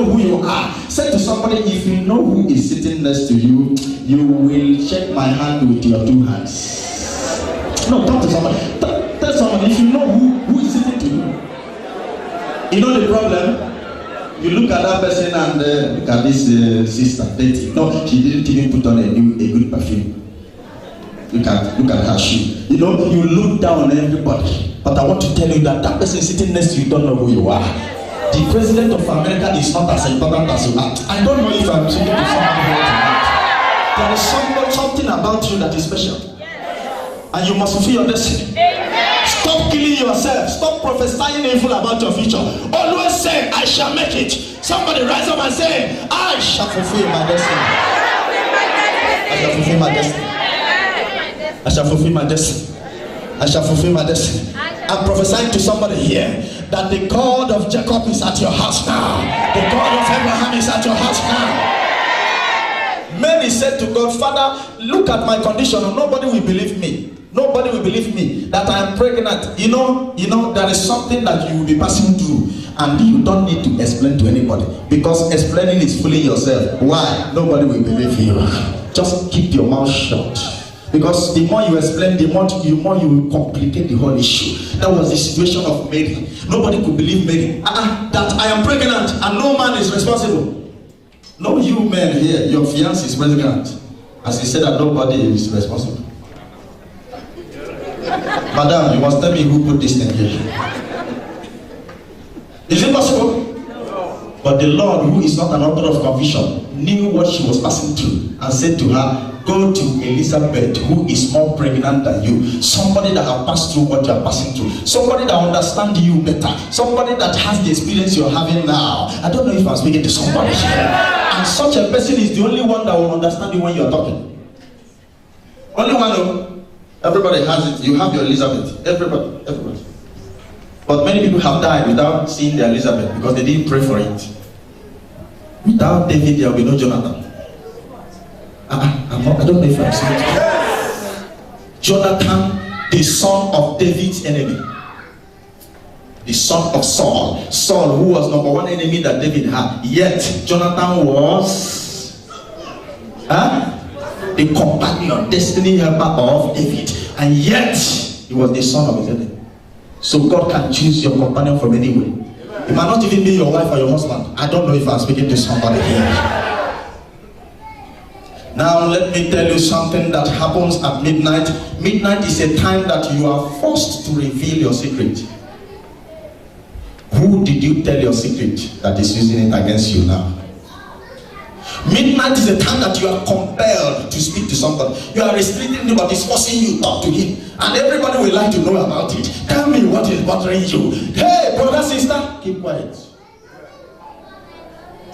who you are. Say to somebody, if you know who is sitting next to you, you will shake my hand with your two hands. No, talk to somebody. Tell somebody, if you know who is sitting to you. You know the problem? You look at that person and look at this sister dating. No, she didn't even put on a good perfume. Look at her shoe. You know, you look down on everybody. But I want to tell you that that person sitting next to you don't know who you are. The president of America is not as important as you are. I don't know if I'm speaking to somebody here tonight. There is something about you that is special. And you must fulfill your destiny. Stop killing yourself. Stop prophesying evil about your future. Always say, I shall make it. Somebody rise up and say, I shall fulfill my destiny. I shall fulfill my destiny. I shall fulfill my destiny. I shall fulfill my destiny. I'm prophesying to somebody here that the God of Jacob is at your house now. The God of Abraham is at your house now. Mary said to God, Father, look at my condition and nobody will believe me. Nobody will believe me that I am pregnant. You know, there is something that you will be passing through and you don't need to explain to anybody, because explaining is fooling yourself. Why? Nobody will believe you. Just keep your mouth shut. Because the more you explain, the more you will complicate the whole issue. That was the situation of Mary. Nobody could believe Mary. That I am pregnant and no man is responsible. No, you men here, your fiancé is pregnant. As he said that nobody is responsible. Madam, you must tell me who put this thing here. Is it possible? No. But the Lord, who is not an author of confusion, knew what she was passing through and said to her, go to Elizabeth, who is more pregnant than you. Somebody that has passed through what you are passing through. Somebody that understands you better. Somebody that has the experience you are having now. I don't know if I'm speaking to somebody here. And such a person is the only one that will understand you when you are talking. Only one. Everybody has it. You have your Elizabeth. Everybody. But many people have died without seeing their Elizabeth because they didn't pray for it. Without David, there will be no Jonathan. I don't know if I'm saying it. Jonathan, the son of David's enemy. The son of Saul. Saul, who was number one enemy that David had. Yet, Jonathan was the companion, destiny helper of David. And yet, he was the son of his enemy. So God can choose your companion from anywhere. It might not even be your wife or your husband. I don't know if I'm speaking to somebody here. Now let me tell you something that happens at midnight. Midnight is a time that you are forced to reveal your secret. Who did you tell your secret that is using it against you now? Midnight is a time that you are compelled to speak to somebody. You are restricting him, but it's forcing you to talk to him. And everybody will like to know about it. Tell me what is bothering you. Hey, brother, sister, keep quiet.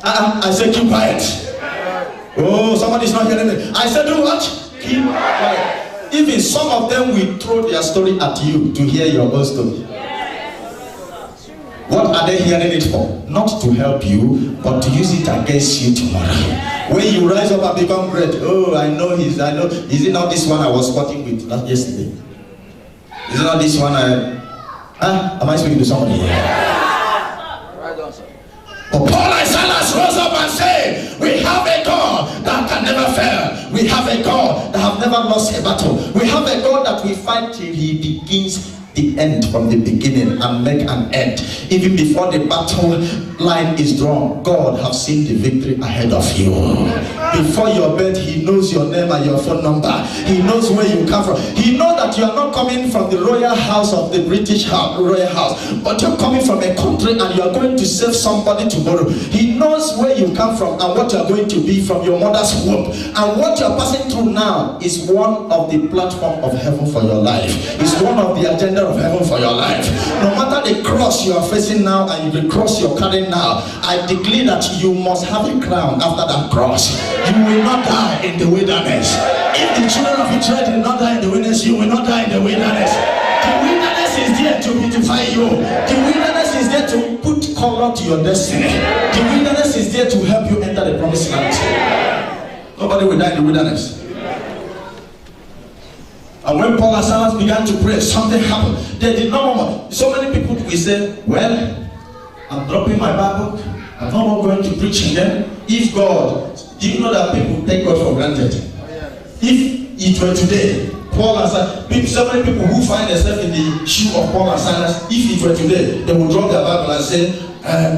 I said keep quiet. Oh, somebody's not hearing me. I said do what? Keep quiet. Even some of them will throw their story at you to hear your own story. What are they hearing it for? Not to help you, but to use it against you tomorrow. When you rise up and become great, oh, I know. Is it not this one I was sporting with not yesterday? Is it not this one am I speaking to somebody here? Right on, sir. But Paul and Silas rose up and said, we have a God that can never fail. We have a God that have never lost a battle. We have a God that we fight till he begins the end from the beginning and make an end. Even before the battle line is drawn, God has seen the victory ahead of you. Before your bed, he knows your name and your phone number. He knows where you come from. He knows that you are not coming from the royal house of the British royal house, but you're coming from a country and you are going to save somebody tomorrow. He knows where you come from and what you are going to be from your mother's womb. And what you are passing through now is one of the platform of heaven for your life. It's one of the agenda of heaven for your life. No matter the cross you are facing now and the cross you're carrying now, I declare that you must have a crown after that cross. You will not die in the wilderness. If the children of Israel did not die in the wilderness, you will not die in the wilderness. The wilderness is there to beautify you. The wilderness is there to put color to your destiny. The wilderness is there to help you enter the promised land. Nobody will die in the wilderness. And when Paul and Silas began to pray, something happened. They did not murmur. So many people will say, well, I'm dropping my Bible, I'm no more going to preach again. If God, do you know that people take God for granted? If it were today, Paul and Silas, so many people who find themselves in the shoe of Paul and Silas, if it were today, they would drop their Bible and say,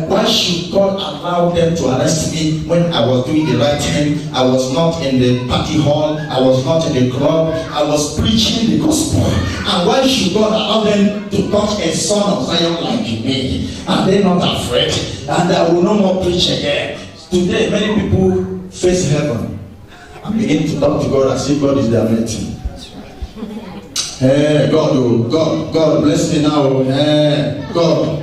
why should God allow them to arrest me when I was doing the right thing? I was not in the party hall, I was not in the club, I was preaching the gospel. And why should God allow them to touch a son of Zion like me? Are they not afraid? And I will no more preach again. Today, many people face heaven and begin to talk to God as if God is their mate. Hey, God, oh, God bless me now. Hey, God.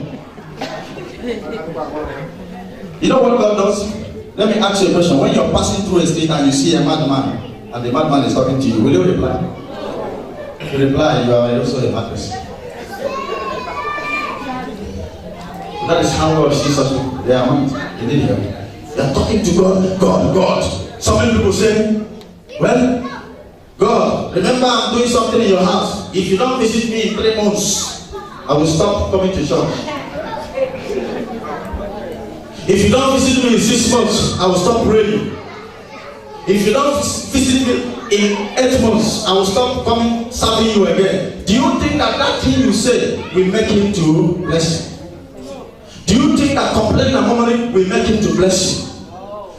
You know what God does? Let me ask you a question. When you're passing through a street and you see a madman, and the madman is talking to you, will you reply? You reply, you are also a mad person. That is how God sees such people. They are mad. They didn't hear. They are talking to God, God. So many people say, well, God, remember I'm doing something in your house. If you don't visit me in 3 months, I will stop coming to church. If you don't visit me in 6 months, I will stop praying. If you don't visit me in 8 months, I will stop coming serving you again. Do you think that thing you say will make him to bless you? Do you think that complaining and murmuring will make him to bless you?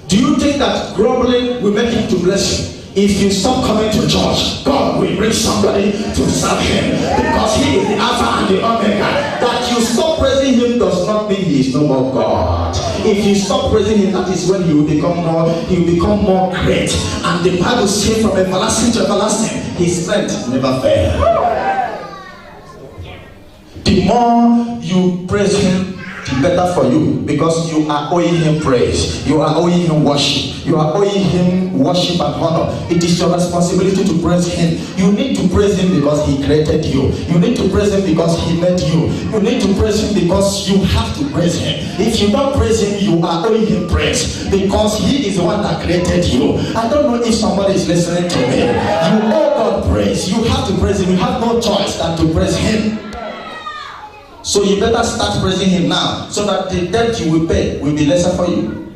Do you think that grumbling will make him to bless you? If you stop coming to church, God will bring somebody to serve him, because he is the Alpha and the Omega. That you stop praising him does not mean he is no more God. If you stop praising him, that is when he will become more great. And the Bible says from everlasting to everlasting, his strength never fails. The more you praise him, the better for you, because you are owing him praise, you are owing him worship, you are owing him worship and honor. It is your responsibility to praise him. You need to praise him because he created you. You need to praise him because he made you. You need to praise him because you have to praise him. If you don't praise him, you are owing him praise, because he is the one that created you. I don't know if somebody is listening to me. You owe God praise. You have to praise him. You have no choice than to praise him. So you better start praising him now, so that the debt you will pay will be lesser for you.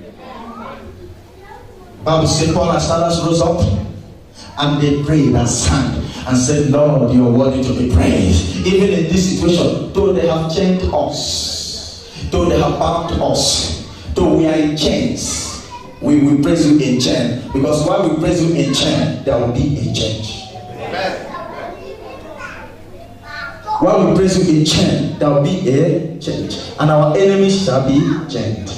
Bible says Paul and Silas rose up and they prayed and sang and said, Lord, you are worthy to be praised. Even in this situation, though they have chained us, though they have bound us, though we are in chains, we will praise you in chain, because while we praise you in chain, there will be a change. Amen. While we praise you in chain, there will be a change, and our enemies shall be chained.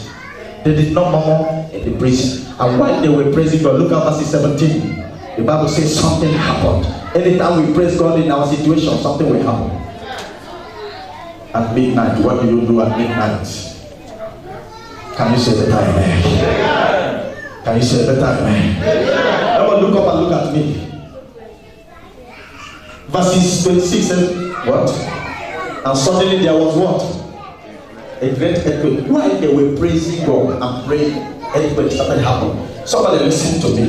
They did not murmur in the prison, and while they were praising God, look at verse 17. The Bible says something happened. Anytime we praise God in our situation, something will happen. At midnight, what do you do at midnight? Can you say the time, amen? Can you say the time, amen? Everyone look up and look at me. Verses 26 says, what? And suddenly there was what? A great earthquake. While they were praising God and praying, earthquake started happening. Somebody listen to me.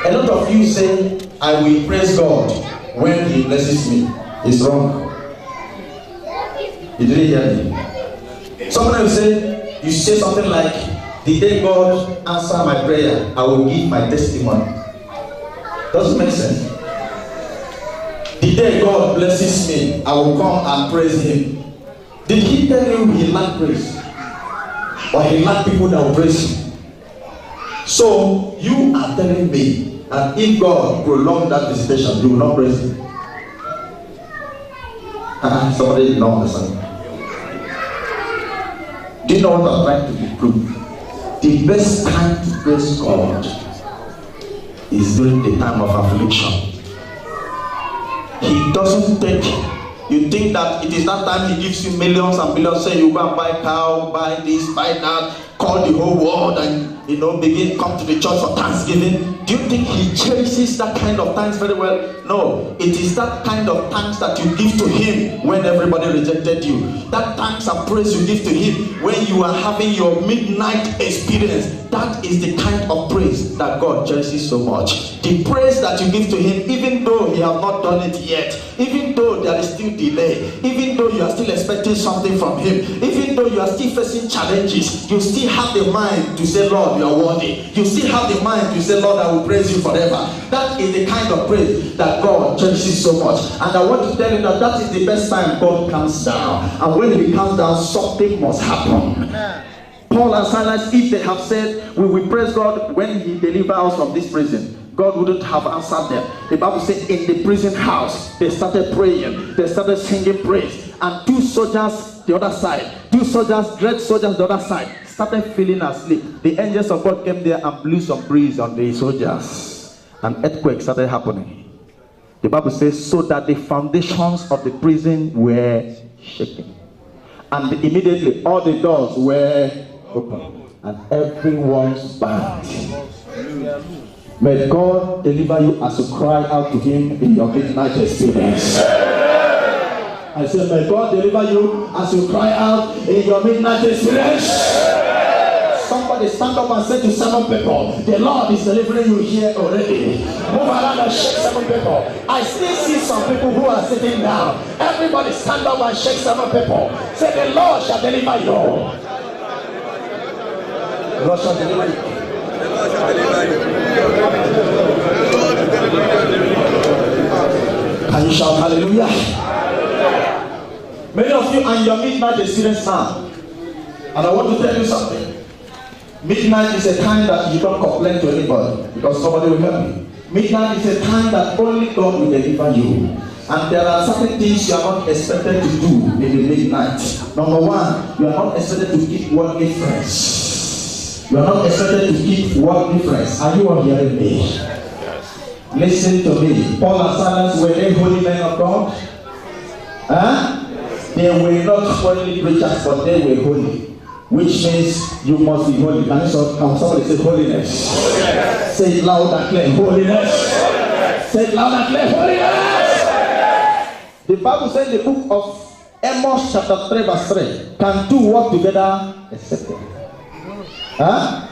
A lot of you say, I will praise God when he blesses me. It's wrong. You didn't hear me. Somebody will say, you say something like, the day God answer my prayer, I will give my testimony. Doesn't make sense. The day God blesses me, I will come and praise him. Did he tell you he lacked praise? Or he lacked people that will praise him? So you are telling me that if God prolonged that visitation, you will not praise him? Somebody did not understand. Do you know what I'm trying to prove? The best time to praise God is during the time of affliction. He doesn't take. You think that it is that time he gives you millions and millions, say you go and buy cow, buy this, buy that, call the whole world and begin come to the church for Thanksgiving. Do you think he cherishes that kind of thanks very well? No, it is that kind of thanks that you give to him when everybody rejected you. That thanks and praise you give to him when you are having your midnight experience. That is the kind of praise praise that God cherishes so much. The praise that you give to him, even though he have not done it yet, even though there is still delay, even though you are still expecting something from him, even though you are still facing challenges, you still have the mind to say, Lord, you are worthy. You still have the mind to say, Lord, I will praise you forever. That is the kind of praise that God cherishes so much. And I want to tell you that that is the best time God comes down. And when he comes down, something must happen. Paul and Silas, if they have said, we will praise God when he delivers us from this prison, God wouldn't have answered them. The Bible says in the prison house, they started praying, they started singing praise. And two soldiers the other side, dread soldiers the other side, started feeling asleep. The angels of God came there and blew some breeze on the soldiers. An earthquake started happening. The Bible says, so that the foundations of the prison were shaken. And immediately all the doors were open. And everyone's bound. May God deliver you as you cry out to him in your midnight experience. I said, may God deliver you as you cry out in your midnight experience. Somebody stand up and say to 7 people, the Lord is delivering you here already. Move around and shake 7 people. I still see some people who are sitting down. Everybody stand up and shake 7 people. Say, the Lord shall deliver you. The Lord shall deliver you. Can you shout hallelujah? Many of you are in your midnight experience now. And I want to tell you something. Midnight is a time that you don't complain to anybody because somebody will help you. Midnight is a time that only God will deliver you. And there are certain things you are not expected to do in the midnight. Number one, you are not expected to keep worldly friends. You are not expected to keep worldly friends. Are you all hearing me? Listen to me. Paul and Silas, were they holy men of God? Huh? They were not holy preachers, but they were holy. Which means you must be holy. Can somebody say holiness? Holiness. Say it loud and clear. Holiness. Holiness. Say it loud and clear. Holiness. The Bible says in the book of Amos chapter 3 verse 3, can two work together except they? Huh?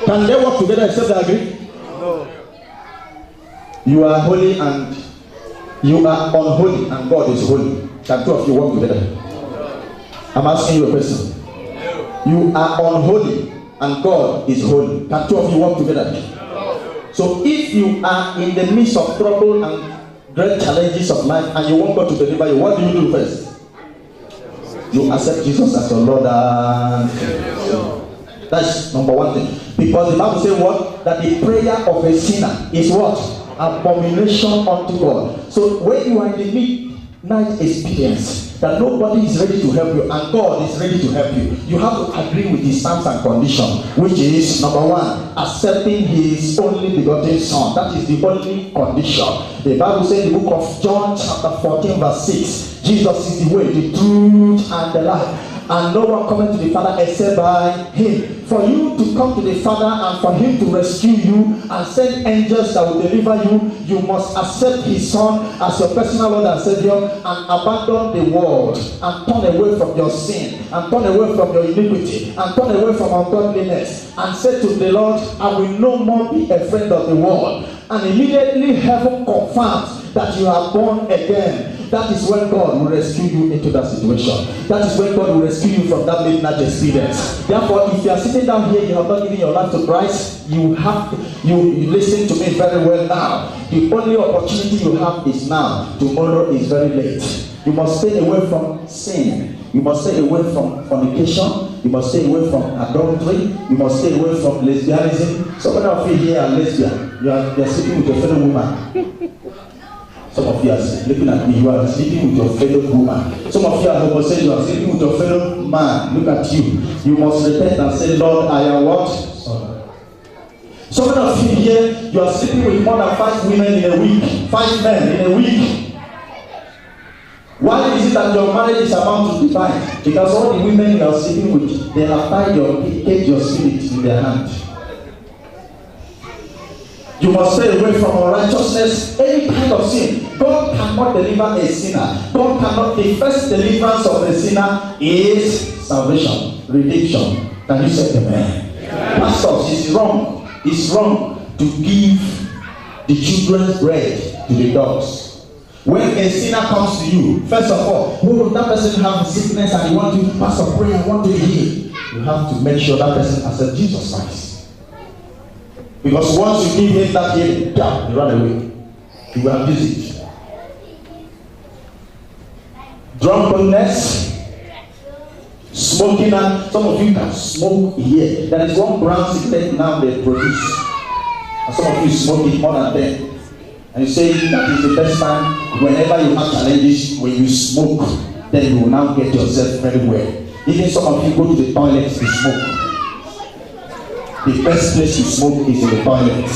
Can they work together except they agree? No. You are holy and you are unholy and God is holy. Can two of you work together? I'm asking you a question. You are unholy and God is holy. Can two of you work together? So if you are in the midst of trouble and great challenges of life and you want God to deliver you, what do you do first? You accept Jesus as your Lord and that's number one thing. Because the Bible says what? That the prayer of a sinner is what? Abomination unto God. So when you are in the midnight experience that nobody is ready to help you and God is ready to help you, you have to agree with his terms and conditions, which is number one, accepting his only begotten son. That is the only condition. The Bible says in the book of John chapter 14 verse 6, Jesus is the way, the truth and the life, and no one cometh to the Father except by him. For you to come to the Father and for him to rescue you and send angels that will deliver you, you must accept his son as your personal Lord and Savior and abandon the world and turn away from your sin and turn away from your iniquity and turn away from ungodliness and say to the Lord, I will no more be a friend of the world. And immediately heaven confirms that you are born again. That is when God will rescue you into that situation. That is when God will rescue you from that midnight experience. Therefore, if you are sitting down here, you have not given your life to Christ, you listen to me very well now. The only opportunity you have is now. Tomorrow is very late. You must stay away from sin. You must stay away from fornication. You must stay away from adultery. You must stay away from lesbianism. Some of you here are lesbian. You are sleeping with your fellow woman. Some of you are looking at me, you are sleeping with your fellow woman. Some of you are homosexual, you are sleeping with your fellow man. Look at you. You must repent and say, Lord, I am what? Sorry. Some of you here, you are sleeping with more than 5 women in a week. 5 men in a week. Why is it that your marriage is about to divide? Because all the women you are sleeping with, they have tied your spirit in their hand. You must stay away from unrighteousness, any kind of sin. God cannot deliver a sinner. God cannot. The first deliverance of a sinner is salvation, redemption. Can you say amen? Pastors, it's wrong it's wrong to give the children's bread to the dogs. When a sinner comes to you, first of all, oh, that person have a sickness and you want to pass a prayer, want to heal. You have to make sure that person accepts Jesus Christ. Because once you give him that healing, you run away. You will abuse it. Drunkenness, smoking, and some of you can smoke here. There is one brown cigarette now they produce. And some of you smoke it more than 10. And you say that is the best time. Whenever you have challenges, when you smoke, then you will now get yourself very well. Even some of you go to the toilet to smoke. The best place to smoke is in the toilet.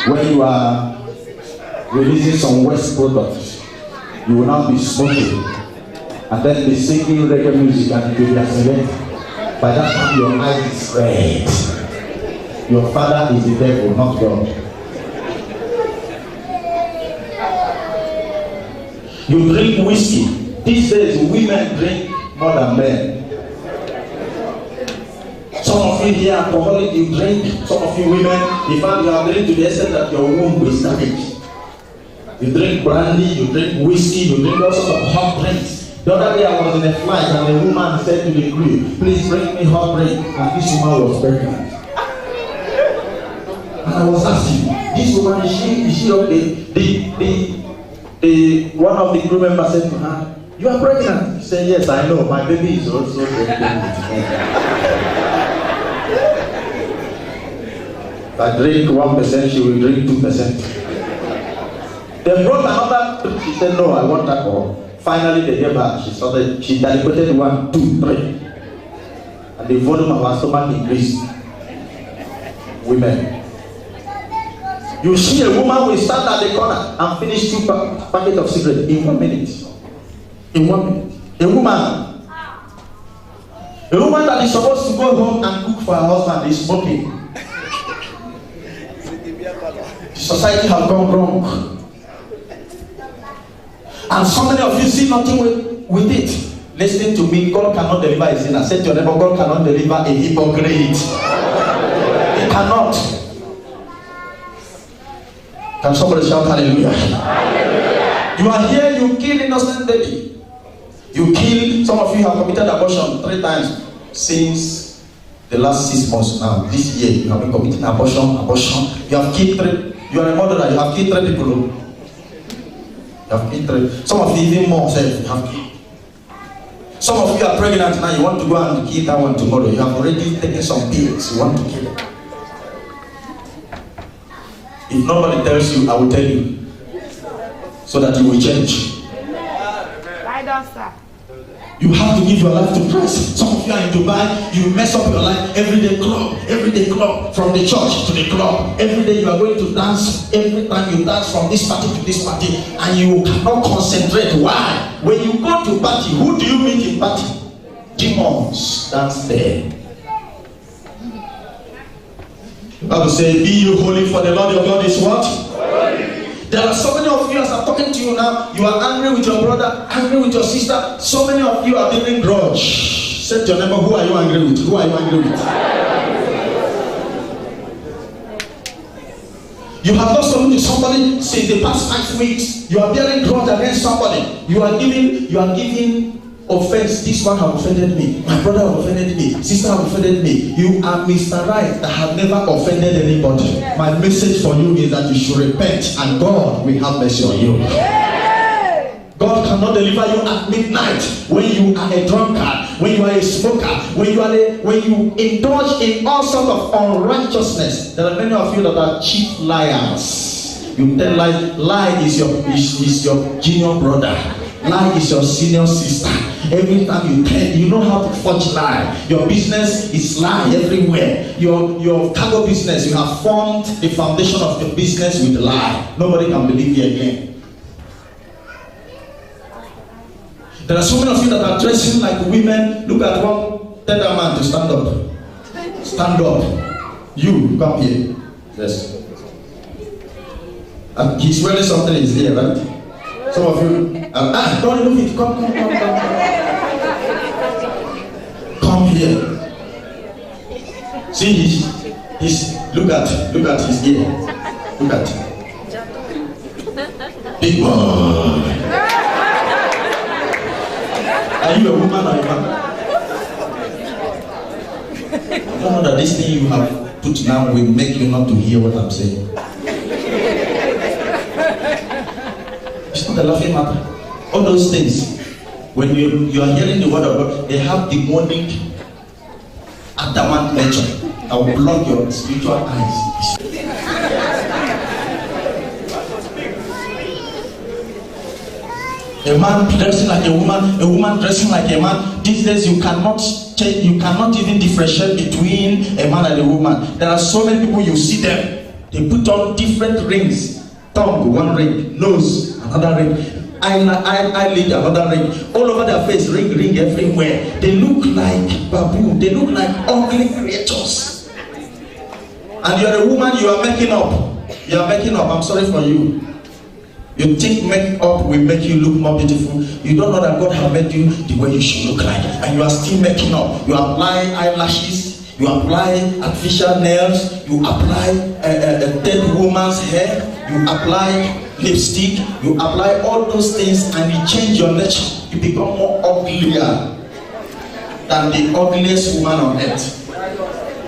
When you are releasing some waste products, you will now be smoking. And then be singing reggae music and you will be accelerated. By that time your eyes is red. Your father is the devil, not God. You drink whiskey. These days women drink more than men. Some of you here alcoholic, you drink. Some of you women, in fact, you are drinking to the extent that your womb is damaged. You drink brandy, you drink whiskey, you drink all sorts of hot drinks. The other day I was in a flight and a woman said to the crew, please bring me hot drink. And this woman was pregnant. And I was asking, this woman, is she okay? One of the crew members said to her, you are pregnant? She said, yes, I know. My baby is also pregnant. If I drink 1%, she will drink 2%. They brought another, she said, no, I want alcohol. Finally, they gave her, she dilated 1, 2, 3. And the volume of her stomach increased. Women. You see a woman will stand at the corner and finish 2 packets of cigarettes in 1 minute. In 1 minute. A woman that is supposed to go home and cook for her husband is smoking. Society has gone wrong. And so many of you see nothing with it. Listening to me, God cannot deliver a sinner. Say to your neighbor, God cannot deliver a hypocrite. He cannot. Can somebody shout hallelujah? Hallelujah. You are here, you kill innocent baby. You kill, some of you have committed abortion 3 times since the last 6 months now. This year, you have been committing abortion. You have killed 3, you are a murderer, you have killed 3 people. You have killed 3. Some of you even more self, you have killed. Some of you are pregnant now, you want to go and kill that one tomorrow. You have already taken some pills, you want to kill it. If nobody tells you, I will tell you. So that you will change. Right on, sir. You have to give your life to Christ. Some of you are in Dubai, you mess up your life. Every day club, from the church to the club. Every day you are going to dance. Every time you dance from this party to this party, and you cannot concentrate. Why? When you go to party, who do you meet in party? Demons. That's there. The Bible says, be you holy, for the Lord your God is what? Holy. There are so many of you, as I'm talking to you now, you are angry with your brother, angry with your sister. So many of you are dealing grudge. Say to your neighbor, who are you angry with? Who are you angry with? You have not spoken to somebody since the past 5 weeks. You are bearing grudge against somebody. You are giving offense. This one have offended me. My brother have offended me. Sister have offended me. You are Mr. Right that have never offended anybody. My message for you is that you should repent and God will have mercy on you. God cannot deliver you at midnight when you are a drunkard, when you are a smoker, when you indulge in all sorts of unrighteousness. There are many of you that are cheap liars. You tell lies. Lie is your junior brother. Lie is your senior sister. Every time you tell, you know how to forge lie. Your business is lie everywhere. Your cargo business, you have formed the foundation of your business with lie. Nobody can believe you again. There are so many of you that are dressing like women. Look at one. Tell that man to stand up. Stand up. You come here. Yes. And he's wearing something in his ear, right? Some of you, don't remove it. Come. Come here. See, Look at his ear. Look at. Big boy. Are you a woman or a man? You don't know that this thing you have put now will make you not to hear what I'm saying. It's not a laughing matter. All those things, when you are hearing the word of God, they have demonic adamant nature. I will block your spiritual eyes. A man dressing like a woman dressing like a man. These days you cannot change, you cannot even differentiate between a man and a woman. There are so many people, you see them, they put on different rings. Tongue, one ring, nose, another ring, eyelid, another ring, all over their face, ring everywhere. They look like baboon, they look like ugly creatures. And you are a woman, you are making up. You are making up, I'm sorry for you. You think make-up will make you look more beautiful. You don't know that God has made you the way you should look like. And you are still making up. You apply eyelashes, you apply artificial nails, you apply a dead woman's hair, you apply lipstick, you apply all those things, and you change your nature. You become more uglier than the ugliest woman on earth.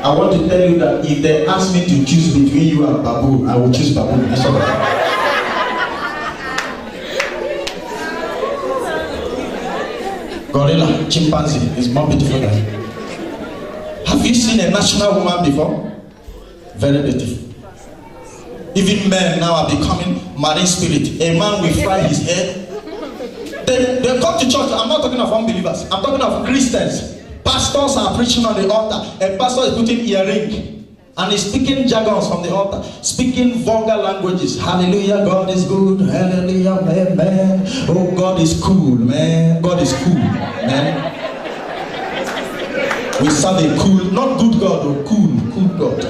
I want to tell you that if they ask me to choose between you and baboon, I will choose baboon. Gorilla, chimpanzee is more beautiful than you. Have you seen a natural woman before? Very beautiful. Even men now are becoming marine spirit. A man will fry his hair. They come to church. I'm not talking of unbelievers. I'm talking of Christians. Pastors are preaching on the altar. A pastor is putting earring. And he's speaking jargons from the altar, speaking vulgar languages. Hallelujah, God is good. Hallelujah, amen. Oh, God is cool, man. God is cool, man. We serve a cool, not good God, or cool God.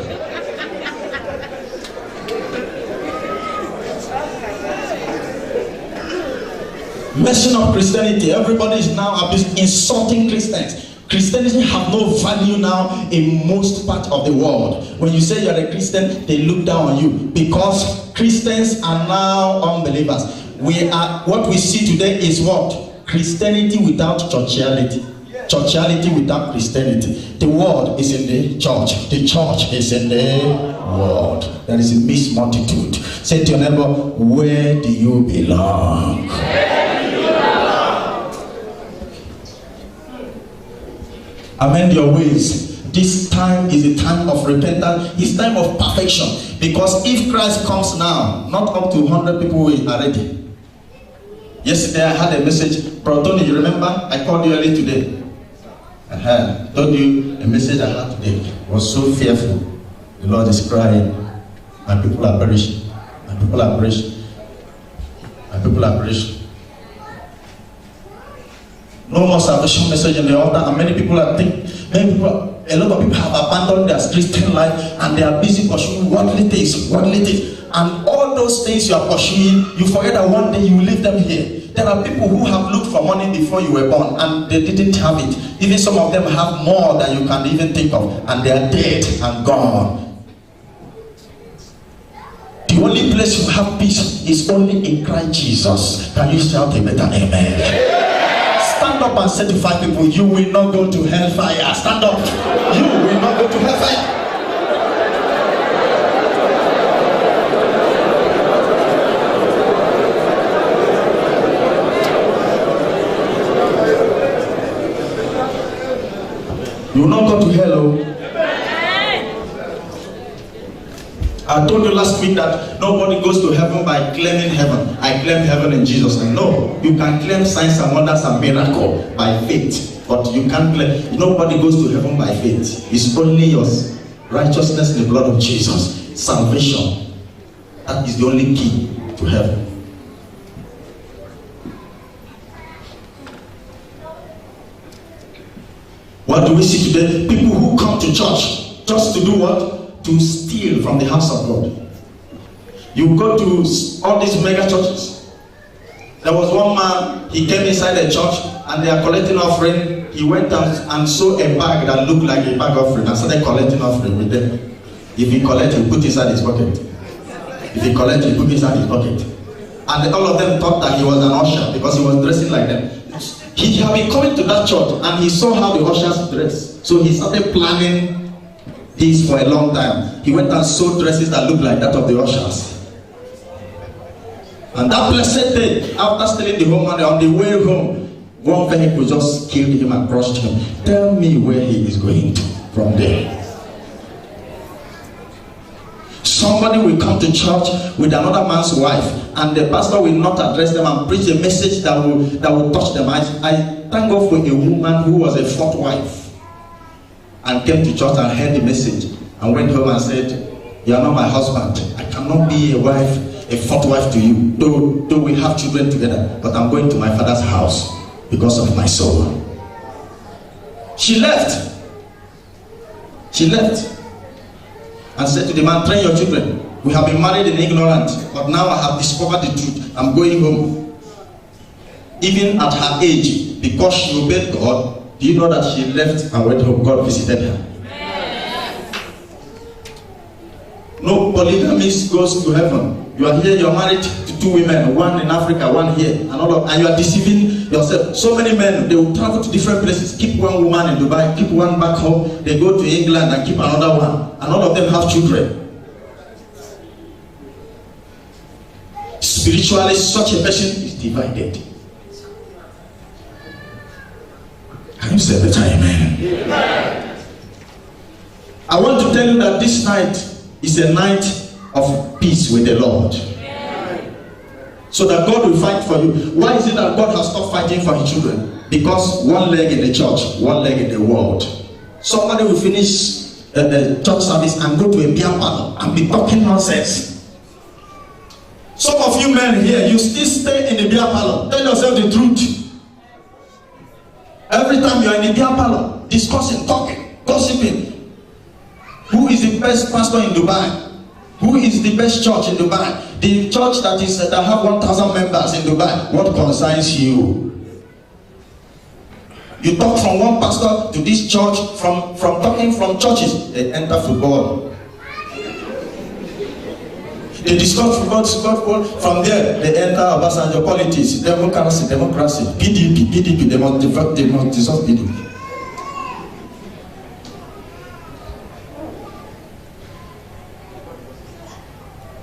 Messing up Christianity. Everybody is now insulting Christians. Christianity have no value now in most part of the world. When you say you're a Christian, they look down on you because Christians are now unbelievers. What we see today is what? Christianity without churchiality. Churchiality without Christianity. The world is in the church. The church is in the world. There is a mixed multitude. Say to your neighbor, where do you belong? Amend your ways. This time is a time of repentance. It's time of perfection. Because if Christ comes now, not up to 100 people are ready. Yesterday I had a message. Brother Tony, you remember? I called you early today. I told you a message I had today. I was so fearful. The Lord is crying. My people are perishing. My people are perishing. My people are perishing. No more salvation message in the altar, and a lot of people have abandoned their Christian life and they are busy pursuing worldly things, and all those things you are pursuing, you forget that one day you will leave them here. There are people who have looked for money before you were born and they didn't have it. Even some of them have more than you can even think of, and they are dead and gone. The only place you have peace is only in Christ Jesus. Can you shout a better amen? Stand up and say to 5 people, you will not go to hellfire. Stand up. You will not go to hellfire. You will not go to hell. Oh. I told you last week that nobody goes to heaven by claiming heaven. I claim heaven in Jesus' name. No, you can claim signs and wonders and miracles by faith, but you can't claim. Nobody goes to heaven by faith. It's only your righteousness in the blood of Jesus, salvation. That is the only key to heaven. What do we see today? People who come to church just to do what? To steal from the house of God. You go to all these mega churches. There was one man, he came inside a church and they are collecting offering. He went out and saw a bag that looked like a bag offering and started collecting offering with them. If he collect, he put inside his pocket. If he collect, he put inside his pocket. And all of them thought that he was an usher because he was dressing like them. He had been coming to that church and he saw how the ushers dress. So he started planning this for a long time. He went and sewed dresses that looked like that of the ushers. And that blessed day, after stealing the whole money, on the way home, one vehicle just killed him and crushed him. Tell me where he is going to from there. Somebody will come to church with another man's wife, and the pastor will not address them and preach a message that will touch them. I thank God for a woman who was a fourth wife and came to church and heard the message and went home and said, "You are not my husband. I cannot be a wife, a fourth wife to you. Though we have children together, but I'm going to my father's house because of my soul." She left. She left. And said to the man, "Train your children. We have been married in ignorance, but now I have discovered the truth. I'm going home." Even at her age, because she obeyed God, do you know that she left and went home? God visited her. No polygamist goes to heaven. You are here, you are married to two women, one in Africa, one here, and you are deceiving yourself. So many men, they will travel to different places, keep one woman in Dubai, keep one back home, they go to England and keep another one, and all of them have children. Spiritually, such a person is divided. Can you say better amen? I want to tell you that this night is a night of peace with the Lord. So that God will fight for you. Why is it that God has stopped fighting for his children? Because one leg in the church, one leg in the world. Somebody will finish the church service and go to a beer parlor and be talking nonsense. Some of you men here, you still stay in the beer parlor. Tell yourself the truth. Every time you are in the beer parlor, discussing, talking, gossiping. Who is the best pastor in Dubai? Who is the best church in Dubai? The church that have 1,000 members in Dubai. What concerns you? You talk from one pastor to this church, from talking from churches, they enter football. They discuss football, from there they enter Obasanjo politics, democracy, PDP, they must dissolve PDP.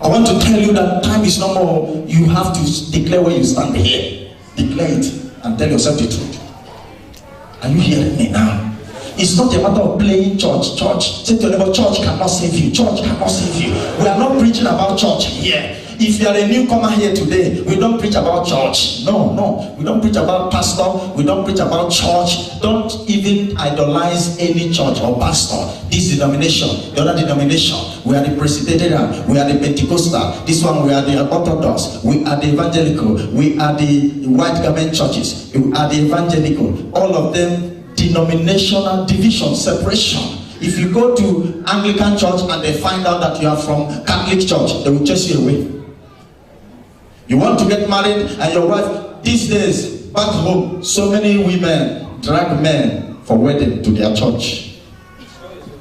I want to tell you that time is no more. You have to declare where you stand here. Declare it and tell yourself the truth. Are you hearing me now? It's not a matter of playing church. Say to your neighbor, church cannot save you. Church cannot save you. We are not preaching about church here. If you are a newcomer here today, we don't preach about church. No. We don't preach about pastor. We don't preach about church. Don't even idolize any church or pastor. This denomination, the other denomination, we are the Presbyterian, we are the Pentecostal, this one we are the Orthodox, we are the Evangelical, we are the White Garment churches, we are the Evangelical. All of them denominational division, separation. If you go to Anglican church and they find out that you are from Catholic church, they will chase you away. You want to get married and your wife, these days back home, so many women drag men for wedding to their church,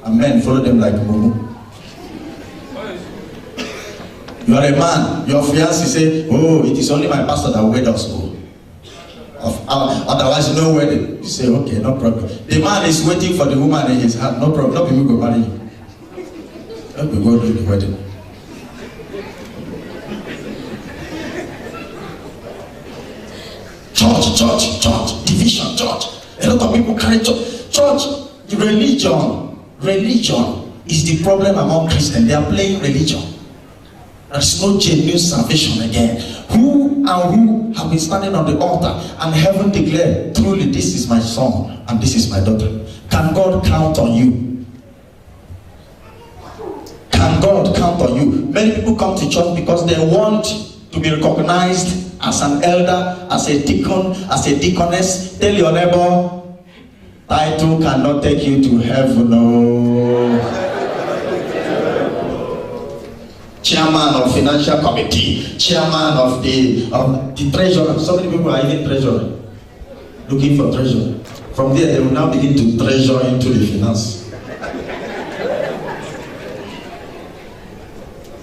and men follow them like mumu. You are a man, your fiancé say, "Oh, it is only my pastor that will wed us." Otherwise, no wedding. You say, "Okay, no problem." The man is waiting for the woman in his hand. No problem. No people go marry you. No people go do the wedding. Church, division, church. A lot of people carry church. Religion is the problem among Christians. They are playing religion. There's no genuine salvation again. Who have been standing on the altar and heaven declared, truly this is my son and this is my daughter? Can God count on you? Can God count on you? Many people come to church because they want to be recognized as an elder, as a deacon, as a deaconess. Tell your neighbor, title cannot take you to heaven. No. Chairman of financial committee, chairman of the treasurer. So many people are even treasurer, looking for treasurer. From there, they will now begin to treasure into the finance.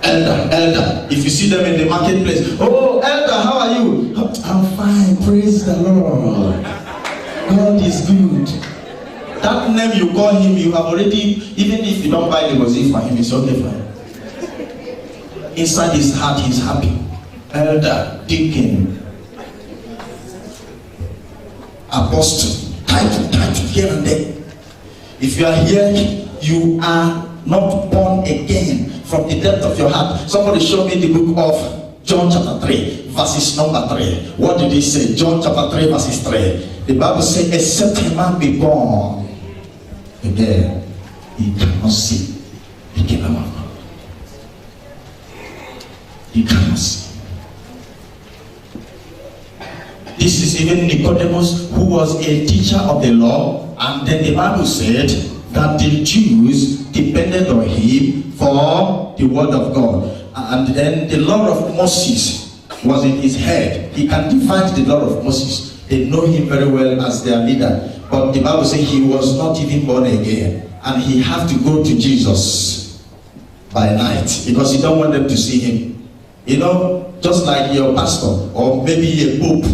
Elder. If you see them in the marketplace, oh, elder, how are you? I'm fine, praise the Lord. God is good. That name you call him, you have already, even if you don't buy the music for him, it's okay for him. Inside his heart, he's happy. Elder, deacon, apostle, title, here and there. If you are here, you are not born again from the depth of your heart. Somebody show me the book of John chapter 3, verses number 3. What did he say? John chapter 3, verses 3. The Bible says, except a man be born again, he cannot see the kingdom of God. He cannot see. This is even Nicodemus, who was a teacher of the law, and then the Bible said that the Jews depended on him for the word of God. And then the law of Moses was in his head. He can divide the law of Moses. They know him very well as their leader. But the Bible says he was not even born again. And he had to go to Jesus by night because he don't want them to see him. You know, just like your pastor or maybe a pope,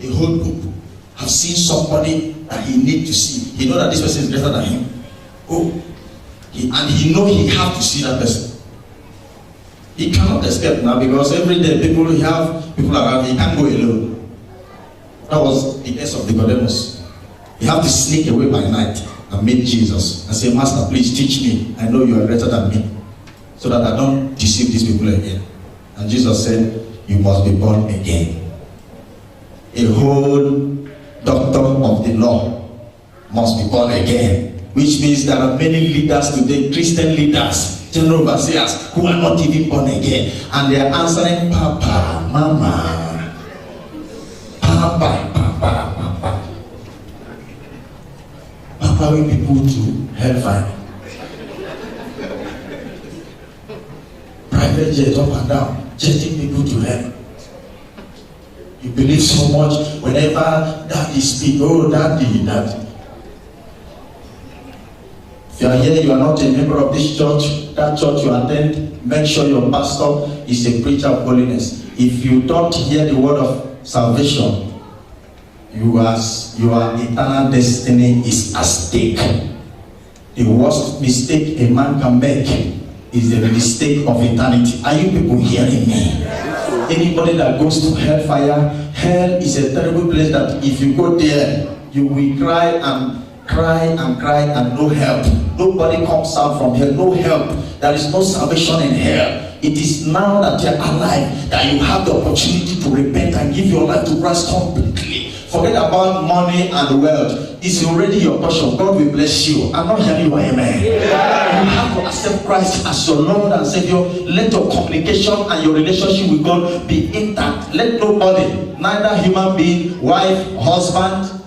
a whole pope, have seen somebody that he need to see. He know that this person is greater than him. And he know he have to see that person. He cannot escape now because every day people around, he can't go alone. That was the case of Nicodemus. You have to sneak away by night and meet Jesus and say, Master, please teach me. I know you are greater than me, so that I don't deceive these people again. And Jesus said, you must be born again. A whole doctor of the law must be born again, which means there are many leaders today, Christian leaders, general overseers, who are not even born again, and they are answering Papa, Mama, Papa. Papa will be put to hellfire. Private jet up and down, jetting people to hell. You believe so much whenever daddy speak, oh daddy. If you are here, you are not a member of this church, that church you attend, make sure your pastor is a preacher of holiness. If you don't hear the word of salvation, your eternal destiny is at stake. The worst mistake a man can make is the mistake of eternity. Are you people hearing me? Anybody that goes to hellfire, hell is a terrible place that if you go there, you will cry and no help. Nobody comes out from hell, no help. There is no salvation in hell. It is now that you are alive that you have the opportunity to repent and give your life to Christ completely. Forget about money and wealth. It's already your portion. God will bless you. I'm not hearing you, amen. Yeah. You have to accept Christ as your Lord and Savior. Let your communication and your relationship with God be intact. Let nobody, neither human being, wife, husband,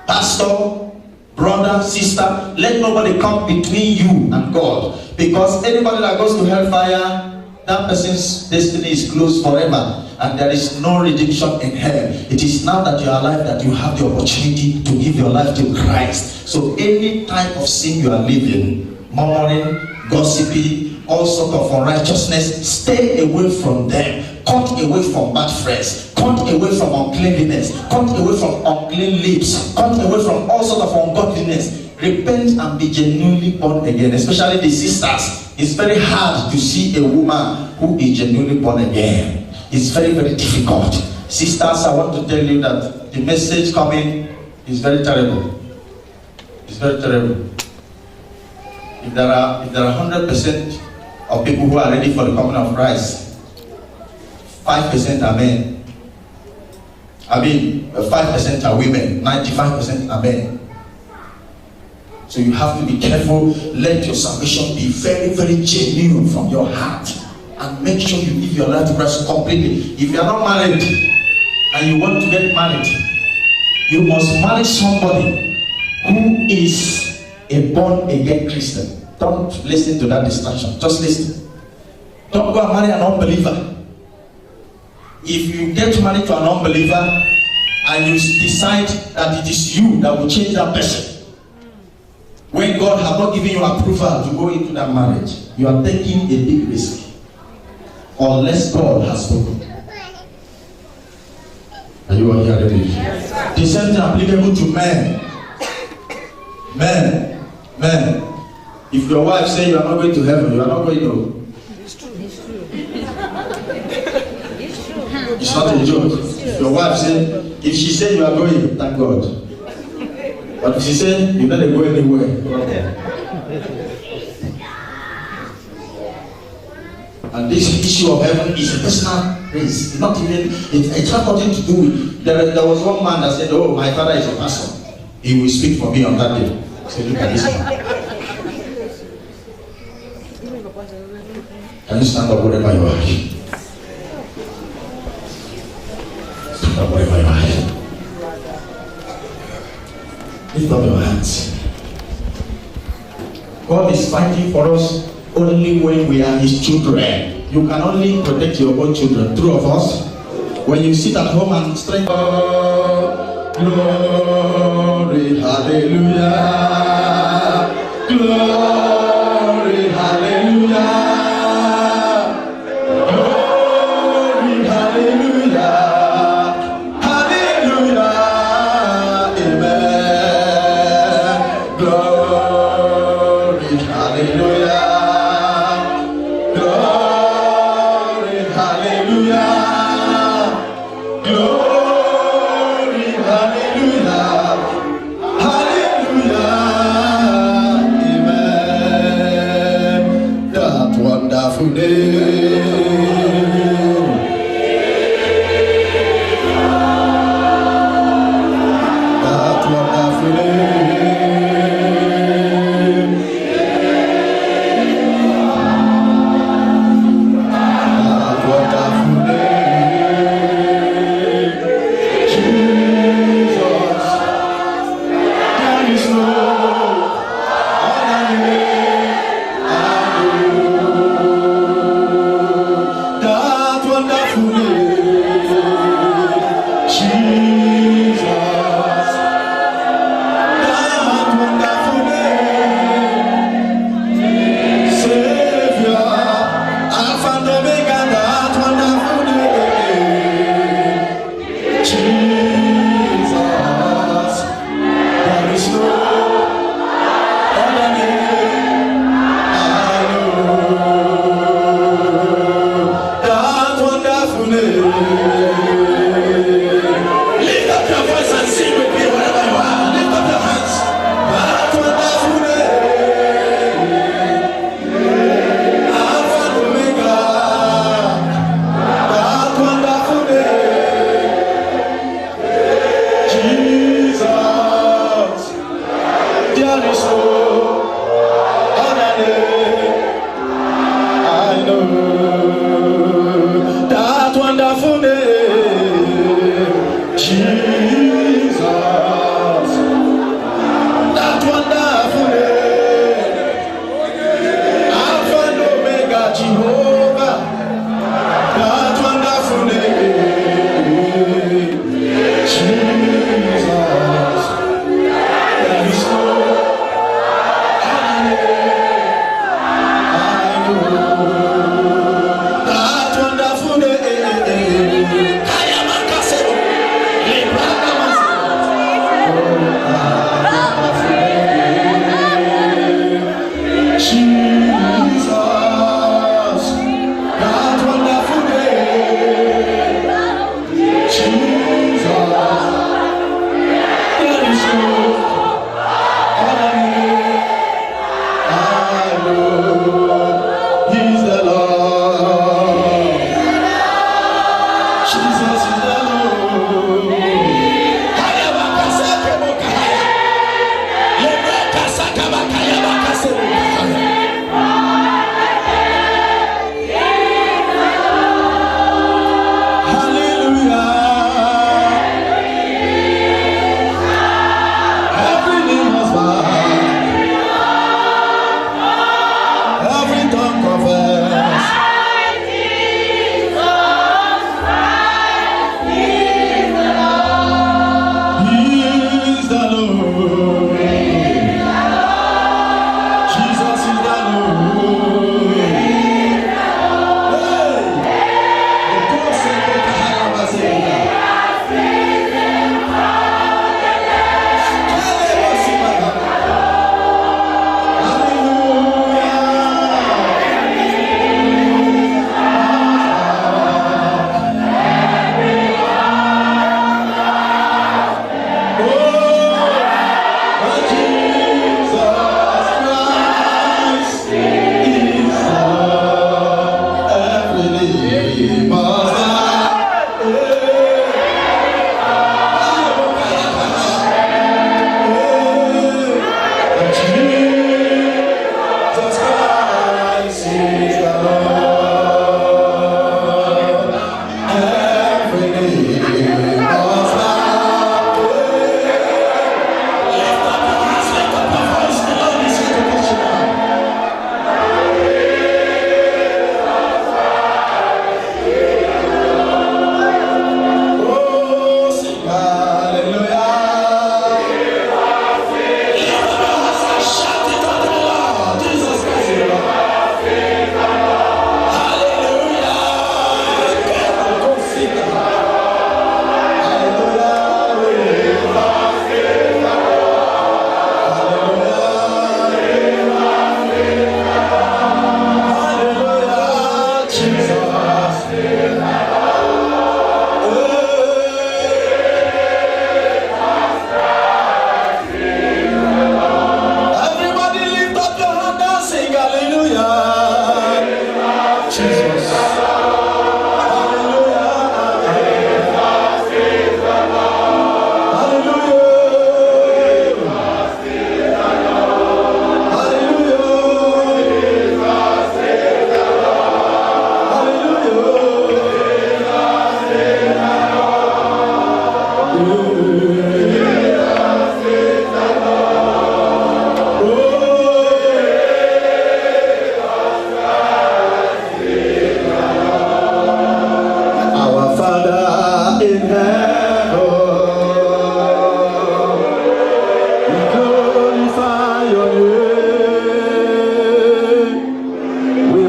pastor, brother, sister, let nobody come between you and God. Because anybody that goes to hellfire, that person's destiny is closed forever. And there is no redemption in hell. It is now that you are alive that you have the opportunity to give your life to Christ. So any type of sin you are living, murmuring, gossiping, all sort of unrighteousness, stay away from them. Cut away from bad friends. Cut away from uncleanliness. Cut away from unclean lips. Cut away from all sort of ungodliness. Repent and be genuinely born again. Especially the sisters. It's very hard to see a woman who is genuinely born again. It's very, very difficult. Sisters, I want to tell you that the message coming is very terrible. It's very terrible. If there are 100% of people who are ready for the coming of Christ, 5% are men. 5% are women. 95% are men. So you have to be careful. Let your salvation be very, very genuine from your heart. And make sure you give your life to Christ completely. If you are not married and you want to get married, you must marry somebody who is a born-again Christian. Don't listen to that distraction. Just listen. Don't go and marry an unbeliever. If you get married to an unbeliever and you decide that it is you that will change that person, when God has not given you approval to go into that marriage, you are taking a big risk. unless God has spoken. Are you all hearing me? The same thing applicable to men. Men. If your wife say you are not going to heaven, you are not going to. It's true. It's not a joke. If your wife say, if she say you are going, thank God. But if she say you're not going anywhere. And this issue of heaven is a personal race. Not even it has nothing to do with. There was one man that said, "Oh, my father is a pastor. He will speak for me on that day." So look at this man. Can you stand up wherever you are? Stand up wherever you are. Lift up your hands. God is fighting for us only when we are His children. You can only protect your own children. True of us? When you sit at home and strength. Glory, hallelujah. Glory, hallelujah.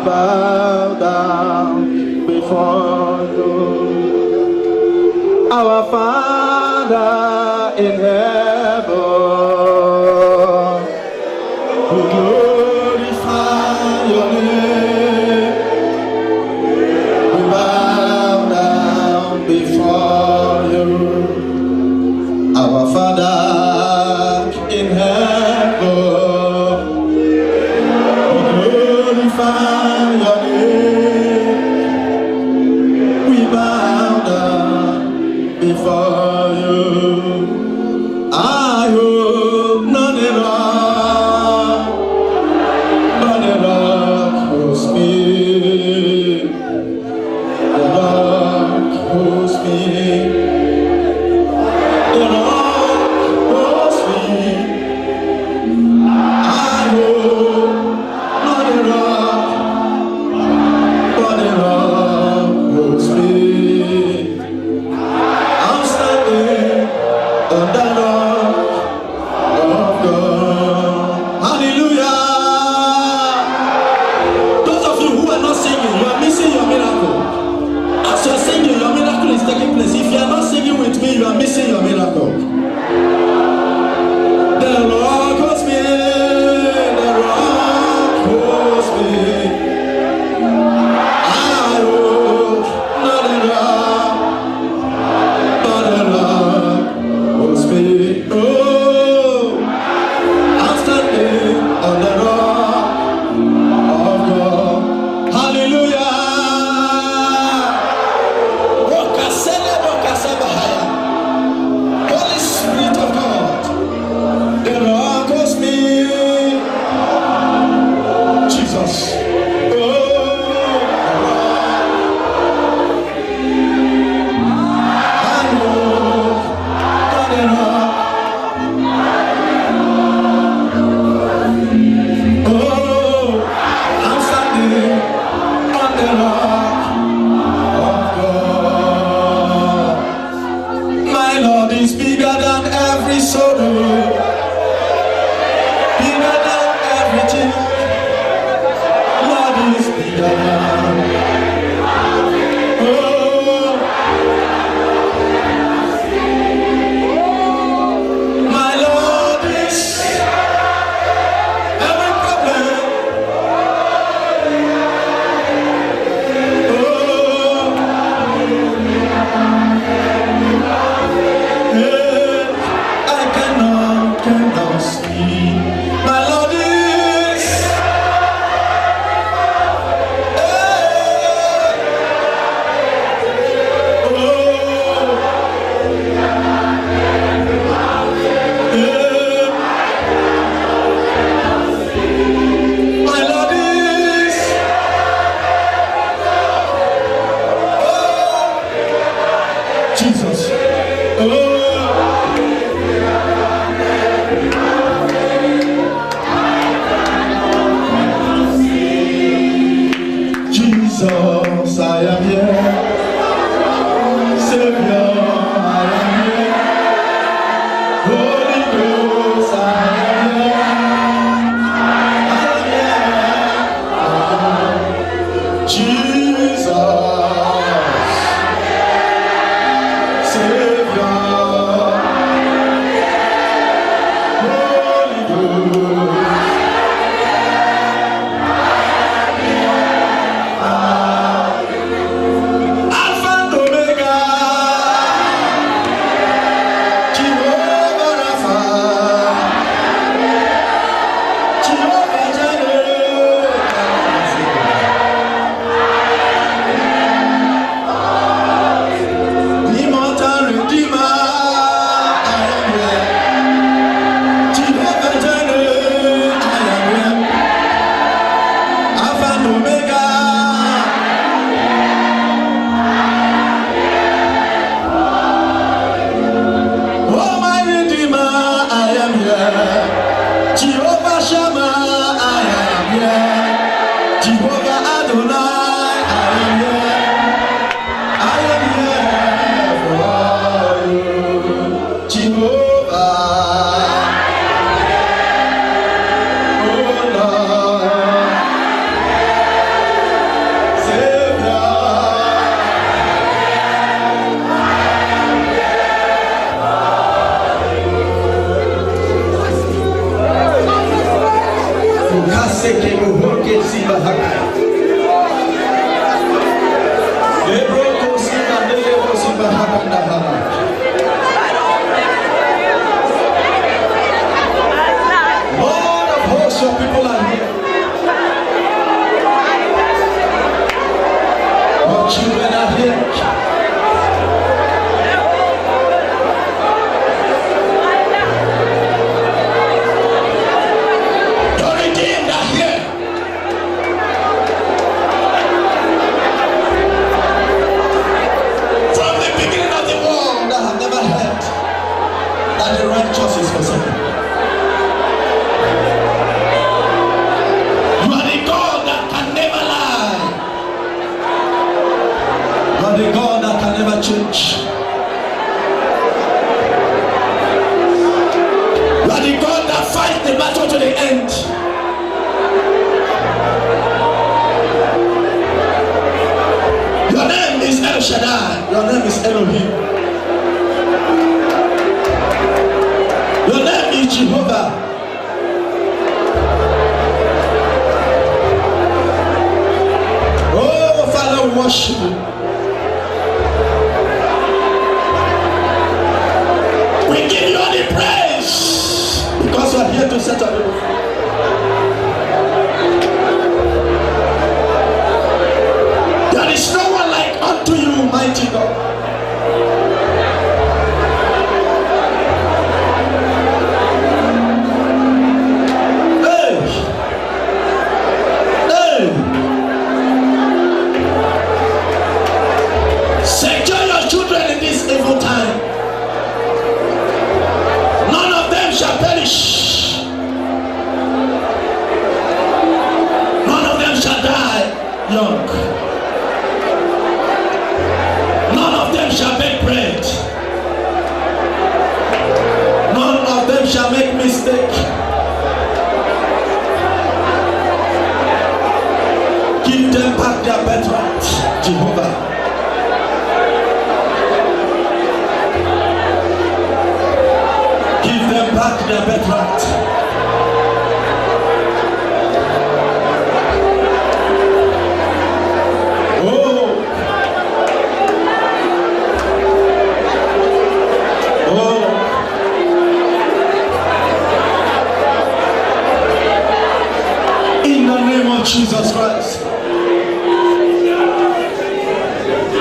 bow down before you. Our Father in heaven, we glorify your name. We bow down before you. Our Father in heaven, we glorify your name. We bow down before you. I hope not at all, but the Lord holds me. The Lord holds me. The Lord holds me. I hope not at all, but the Lord holds me. I'm standing on the rock of God. Hallelujah. Those of you who are not singing, you are missing your miracle. As you are singing, your miracle is taking place. If you are not singing with me, you are missing your miracle. The rock holds me. The rock holds me. I hope not the rock, but the rock holds me. Oh, I'm standing on the rock of God. Hallelujah. Holy Spirit of God, the rock holds me. Jesus. Oh, I know that the rock. Oh, I'm standing on the rock of God. My Lord is bigger than every sorrow, bigger than everything. Lord is bigger than. Oh, my Lord is every problem. Oh, I cannot see. My Lord is. My Lord is. Jesus. Jesus, I am here. Savior, I am here. Holy Ghost, I am here. Jesus, Savior, Holy Ghost. Your children are here. Change. You are the God that fights the battle to the end. Your name is El Shaddai. Your name is Elohim. Your name is Jehovah. Oh, Father, we worship you. We give you all the praise because you are here to set up the roof. There is no one like unto you, mighty God. Hey! Hey! Secure your children in this evil time. Shall perish. None of them shall die young. None of them shall bake bread. None of them shall make mistake. Give them back their birthright, Jehovah. Back their birthright. Oh. Oh. In the name of Jesus Christ.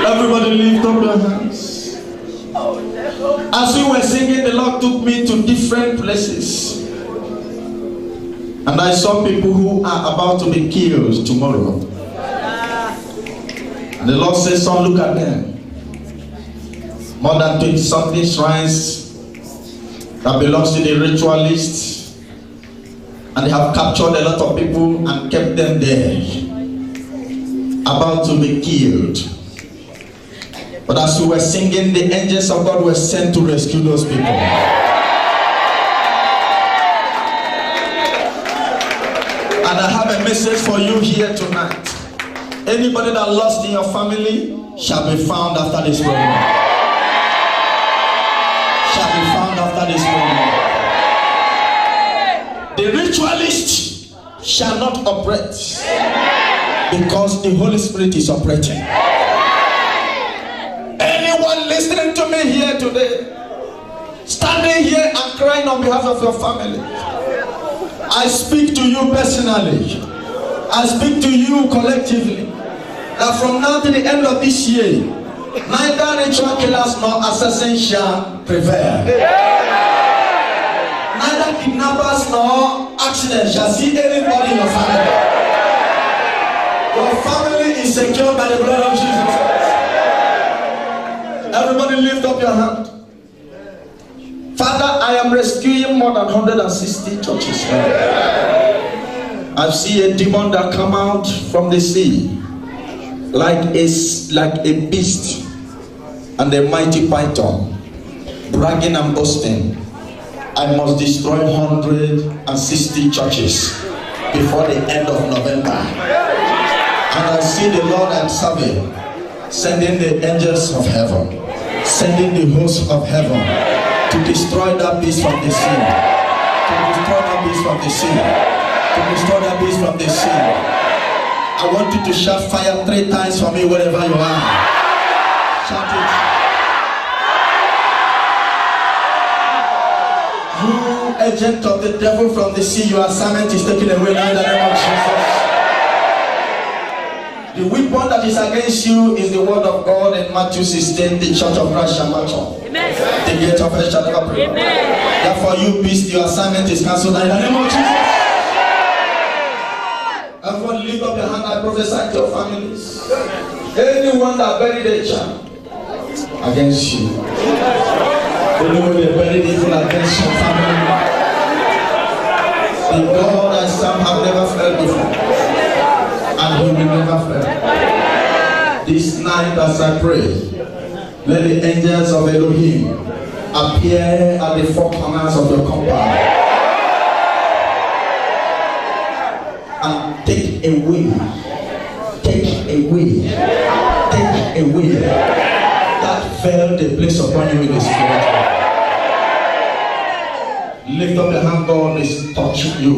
Everybody lift up your hands. As we were singing, the Lord took me to different places. And I saw people who are about to be killed tomorrow. And the Lord said, son, look at them. More than 20-something shrines that belongs to the ritualists. And they have captured a lot of people and kept them there. About to be killed. But as we were singing, the angels of God were sent to rescue those people. And I have a message for you here tonight. Anybody that lost in your family shall be found after this program. Shall be found after this program. The ritualist shall not operate because the Holy Spirit is operating. Listening to me here today, standing here and crying on behalf of your family, I speak to you personally, I speak to you collectively, that from now to the end of this year, neither ritual killers nor assassins shall prevail. Neither kidnappers nor accidents shall see anybody in your family. Your family is secured by the blood of Jesus Christ. Everybody lift up your hand. Father, I am rescuing more than 160 churches. I see a demon that come out from the sea like a beast and a mighty python, bragging and boasting. I must destroy 160 churches before the end of November. And I see the Lord I'm serving sending the angels of heaven, sending the hosts of heaven to destroy that beast from the sea, to destroy that beast from the sea, to destroy that beast from the sea. I want you to shout fire 3 times for me wherever you are. Shout it. You agent of the devil from the sea, your assignment is taken away now in the name of Jesus. The weapon that is against you is the word of God in Matthew 16, the church of Christ shall march on. The gate of hell shall never prevail. Therefore, you beast, your assignment is cancelled in the name of Jesus. Everyone lift up your hand. I prophesy to your families. Anyone that buried a child against you, anyone that buried evil against your family, the God that some have never felt before, and he will never fail. This night as I pray, let the angels of Elohim appear at the four corners of your compound and take away that veil they place upon you in the spirit. Lift up your hand, God is touching you.